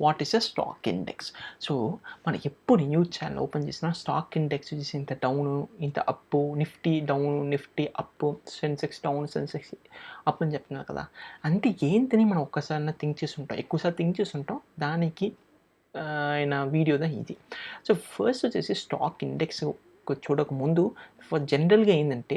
What is a stock index. So మనకి ఎప్పుడు news channel open చేసినా స్టాక్ ఇండెక్స్ చూసి ఇంత డౌను, ఇంత అప్పు, నిఫ్టీ డౌను, నిఫ్టీ అప్పు, సెన్సెక్స్ డౌన్, సెన్సెక్స్ అప్ అని చెప్తున్నారు కదా. అంటే ఏంటని మనం ఒక్కసారి థింక్ చేసి ఉంటాం, ఎక్కువసారి థింక్ చేసి ఉంటాం. దానికి ఆయన వీడియోదా ఇది. సో ఫస్ట్ వచ్చేసి స్టాక్ ఇండెక్స్ చూడక ముందు జనరల్గా ఏంటంటే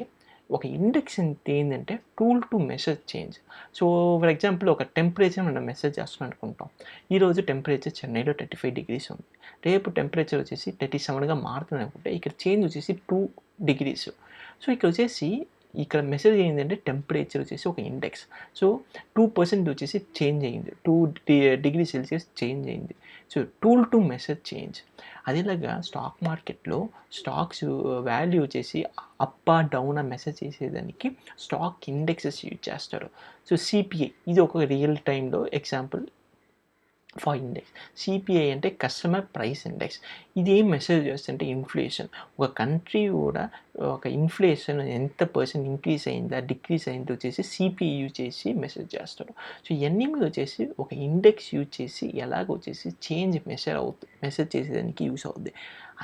ఒక ఇండెక్స్ అంటే ఏంటంటే tool to measure change. So for example ఒక టెంపరేచర్ మనం మెజర్ చేస్తున్నాం అనుకుంటాం. ఈరోజు టెంపరేచర్ చెన్నైలో 35 degrees ఉంది, రేపు టెంపరేచర్ వచ్చేసి 37గా మారుతుంది అనుకుంటే ఇక్కడ చేంజ్ వచ్చేసి 2 degrees. సో ఇక్కడ వచ్చేసి ఇక్కడ మెసేజ్ ఏంటంటే టెంపరేచర్ వచ్చేసి ఒక ఇండెక్స్. సో 2% వచ్చేసి చేంజ్ అయ్యింది, 2 degrees Celsius చేంజ్ అయింది. So tool to measure change. అదేలాగా స్టాక్ మార్కెట్లో స్టాక్స్ వాల్యూ వచ్చేసి అప్పా డౌన్ మెసేజ్ చేసేదానికి స్టాక్ ఇండెక్సెస్ యూజ్ చేస్తారు. సో సిపిఐ ఇది ఒక రియల్ టైంలో ఎగ్జాంపుల్ ఫర్ ఇండెక్స్. సిపిఐ అంటే కస్టమర్ ప్రైస్ ఇండెక్స్. ఇది ఏం మెసేజ్ చేస్తుంటే ఇన్ఫ్లేషన్. ఒక కంట్రీ కూడా ఒక ఇన్ఫ్లేషన్ ఎంత పర్సెంట్ ఇంక్రీజ్ అయిందా డిక్రీజ్ అయిందో వచ్చేసి సిపిఐ యూజ్ చేసి మెసేజ్ చేస్తారు. సో ఇవన్నీ మీద వచ్చేసి ఒక ఇండెక్స్ యూజ్ చేసి ఎలాగ వచ్చేసి చేంజ్ మెసేజ్ చేసేదానికి యూస్ అవుద్ది.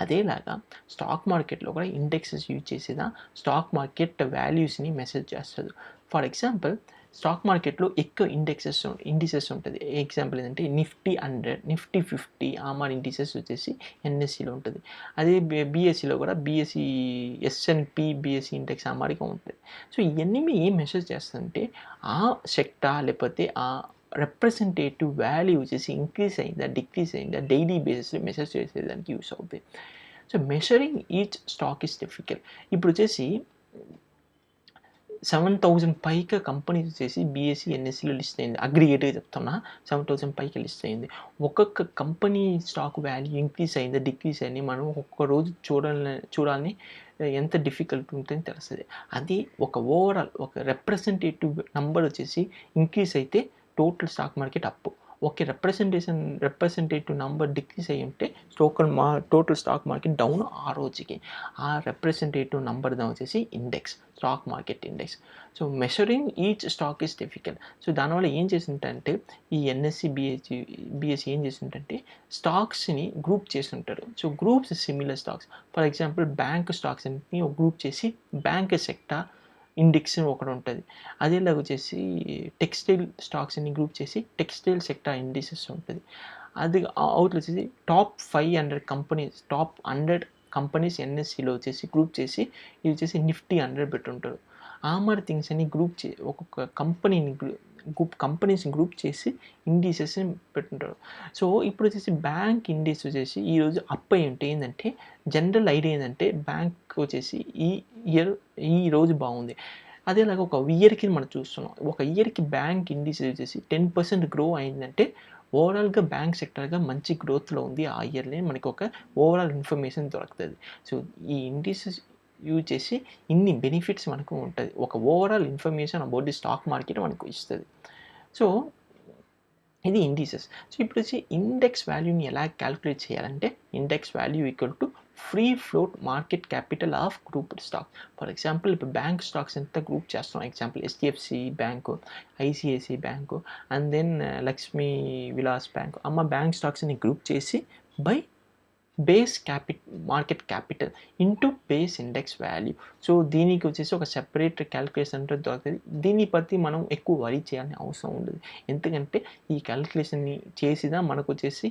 అదేలాగా స్టాక్ మార్కెట్లో కూడా ఇండెక్సెస్ యూజ్ చేసేదా స్టాక్ మార్కెట్ వాల్యూస్ని మెసేజ్ చేస్తుంది. ఫర్ ఎగ్జాంపుల్ స్టాక్ మార్కెట్లో ఎక్కువ ఇండిసెస్ ఉంటుంది. ఎగ్జాంపుల్ ఏంటంటే నిఫ్టీ 100, నిఫ్టీ 50 ఆమార్ ఇండిసెస్ వచ్చేసి ఎన్ఎస్సిలో ఉంటుంది. అదే బీఎస్సీలో కూడా బీఎస్సీ ఎస్ఎన్పి బీఎస్సీ ఇండెక్స్ ఆమారిగా ఉంటుంది. సో ఇవన్నీ ఏం మెసేజ్ చేస్తుందంటే ఆ సెక్టార్ లేకపోతే ఆ రిప్రజెంటేటివ్ వాల్యూ వచ్చేసి ఇంక్రీజ్ అయిందా డిక్రీజ్ అయిందా డైలీ బేసిస్లో మెసేజ్ చేసేదానికి యూస్ అవుతుంది. So measuring each stock is difficult. ఇప్పుడు వచ్చేసి 7,000 పైగా కంపెనీస్ వచ్చేసి బీఎస్సీ ఎన్ఎస్సీలో లిస్ట్ అయింది. అగ్రిగేట్గా చెప్తున్నా 7,000 పైకి లిస్ట్ అయింది. ఒక్కొక్క కంపెనీ స్టాక్ వాల్యూ ఇంక్రీజ్ అయిందా డిక్రీజ్ అయింది మనం ఒక్క రోజు చూడాలని ఎంత డిఫికల్ట్ ఉంటుందని తెలుస్తుంది. అది ఒక ఓవరాల్ ఒక రిప్రజెంటేటివ్ నెంబర్ వచ్చేసి ఇంక్రీజ్ అయితే టోటల్ స్టాక్ మార్కెట్ అప్పు. ఓకే రిప్రజెంటేటివ్ నెంబర్ డిక్రీజ్ అయ్యి ఉంటే టోటల్ స్టాక్ మార్కెట్ డౌన్ ఆ రోజుకి. ఆ రిప్రజెంటేటివ్ నెంబర్ వచ్చేసి index, stock market index. So measuring each stock is difficult. So దానివల్ల ఏం చేసిందంటే ఈ ఎన్ఎస్సి బిఎస్సి ఏం చేసిందంటే స్టాక్స్ని గ్రూప్ చేసి ఉంటారు. So groups similar stocks. For example bank stocks అన్ని ఒక గ్రూప్ చేసి బ్యాంక్ సెక్టార్ ఇండెక్స్ ఒకటి ఉంటుంది. అదేలాగా వచ్చేసి టెక్స్టైల్ స్టాక్స్ అన్ని గ్రూప్ చేసి టెక్స్టైల్ సెక్టార్ ఇండిసెస్ ఉంటుంది. అది అవుట్లో వచ్చేసి టాప్ 500 కంపెనీస్, టాప్ 100 కంపెనీస్ ఎన్ఎస్సిలో వచ్చేసి గ్రూప్ చేసి ఇది వచ్చేసి నిఫ్టీ 100 పెట్టుంటారు. ఆమార్ థింగ్స్ అని గ్రూప్ ఒక్కొక్క కంపెనీని కంపెనీస్ని గ్రూప్ చేసి ఇండిసెస్ని పెట్టుంటారు. సో ఇప్పుడు వచ్చేసి బ్యాంక్ ఇండెక్స్ వచ్చేసి ఈరోజు అప్ అయి ఉంటే ఏంటంటే జనరల్ ఐడియా ఏంటంటే బ్యాంక్ వచ్చేసి ఈ రోజు బాగుంది. అదేలాగా ఒక ఇయర్కి మనం చూస్తున్నాం. ఒక ఇయర్కి బ్యాంక్ ఇండెక్స్ వచ్చేసి 10% గ్రో అయిందంటే ఓవరాల్గా బ్యాంక్ సెక్టర్గా మంచి గ్రోత్లో ఉంది ఆ ఇయర్ని మనకి ఒక ఓవరాల్ ఇన్ఫర్మేషన్ దొరుకుతుంది. సో ఈ ఇండిసెస్ యూజ్ చేసి ఇన్ని బెనిఫిట్స్ మనకు ఉంటుంది. ఒక overall information about the stock market మనకు ఇస్తుంది. సో ఇది ఇండిసెస్. సో ఇప్పుడు వచ్చి ఇండెక్స్ వాల్యూని ఎలా క్యాలిక్యులేట్ చేయాలంటే index value equal to free float market capital of group stock. For example ఇప్పుడు బ్యాంక్ స్టాక్స్ ఎంత గ్రూప్ చేస్తున్నాం, example HDFC bank, ICIC bank and then Lakshmi Vilas bank అమ్మ బ్యాంక్ స్టాక్స్ని గ్రూప్ చేసి by base market capital into base index value. So దీనికి వచ్చేసి ఒక separate calculation దొరుకుతుంది. దీన్ని బట్టి మనం ఎక్కువ వరీ చేయాలని అవసరం ఉండదు. ఎందుకంటే ఈ క్యాలిక్యులేషన్ని చేసినా మనకు వచ్చేసి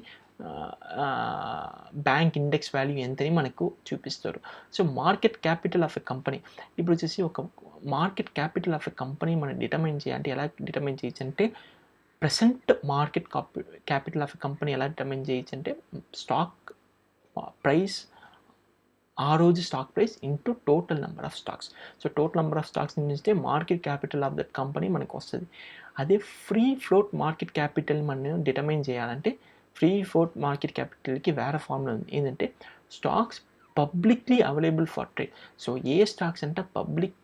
బ్యాంక్ ఇండెక్స్ వాల్యూ ఎంతని మనకు చూపిస్తారు. So market capital of a company ఇప్పుడు వచ్చేసి ఒక market capital of a company మనం డిటర్మైన్ చేయాలంటే ఎలా డిటర్మైన్ చేయొచ్చు అంటే present market capital of a company ఎలా డిటర్మైన్ చేయొచ్చు అంటే స్టాక్ ప్రైస్ ఆ రోజు stock price into total number of stocks. So total number of stocks నుంచి market capital of that company మనకు వస్తుంది. అదే ఫ్రీ ఫ్లోట్ మార్కెట్ క్యాపిటల్ మనం డిటర్మైన్ చేయాలంటే ఫ్రీ ఫ్లోట్ మార్కెట్ క్యాపిటల్కి వేరే ఫార్ములా ఉంది. ఏంటంటే stocks publicly available for trade. So A stocks అంటే పబ్లిక్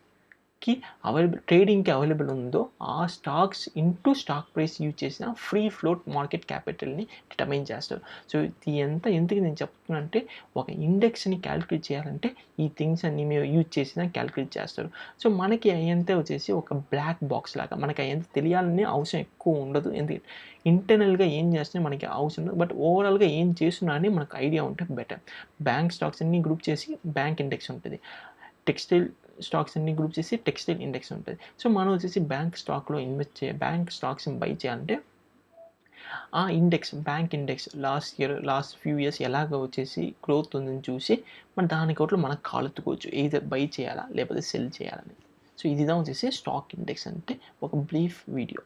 ట్రేడింగ్‌కి అవైలబుల్ ఉందో ఆ stocks into stock price use చేసిన ఫ్రీ ఫ్లోట్ మార్కెట్ క్యాపిటల్‌ని డిటర్మైన్ చేస్తారు. సో ఇది ఎందుకు నేను చెప్తున్నా అంటే ఒక ఇండెక్స్‌ని క్యాలిక్యులేట్ చేయాలంటే ఈ థింగ్స్ అన్నీ మేము యూజ్ చేసినా క్యాలిక్యులేట్ చేస్తారు. సో మనకి అయ్యంతా వచ్చేసి ఒక బ్లాక్ బాక్స్ లాగా. మనకి అయ్యంత తెలియాలని అవసరం ఎక్కువ ఉండదు. ఇంటర్నల్‌గా ఏం చేస్తున్నాయి మనకి అవసరం ఉండదు. బట్ ఓవరాల్‌గా ఏం చేస్తున్నా అని మనకు ఐడియా ఉంటే బెటర్. బ్యాంక్ స్టాక్స్ అన్నీ గ్రూప్ చేసి బ్యాంక్ ఇండెక్స్ ఉంటది. టెక్స్టైల్ స్టాక్స్ అన్ని గ్రూప్ చేసి టెక్స్టైల్ ఇండెక్స్ ఉంటుంది. సో మనం వచ్చేసి బ్యాంక్ స్టాక్స్ని బై చేయాలంటే ఆ bank index last few years ఎలాగ వచ్చేసి గ్రోత్ ఉందని చూసి దాని కోట్లు మనం కాలెత్తుకోవచ్చు. ఎయిదర్ బై చేయాలా లేకపోతే సెల్ చేయాలని. సో ఇది వచ్చేసి స్టాక్ ఇండెక్స్ అంటే ఒక బ్రీఫ్ వీడియో.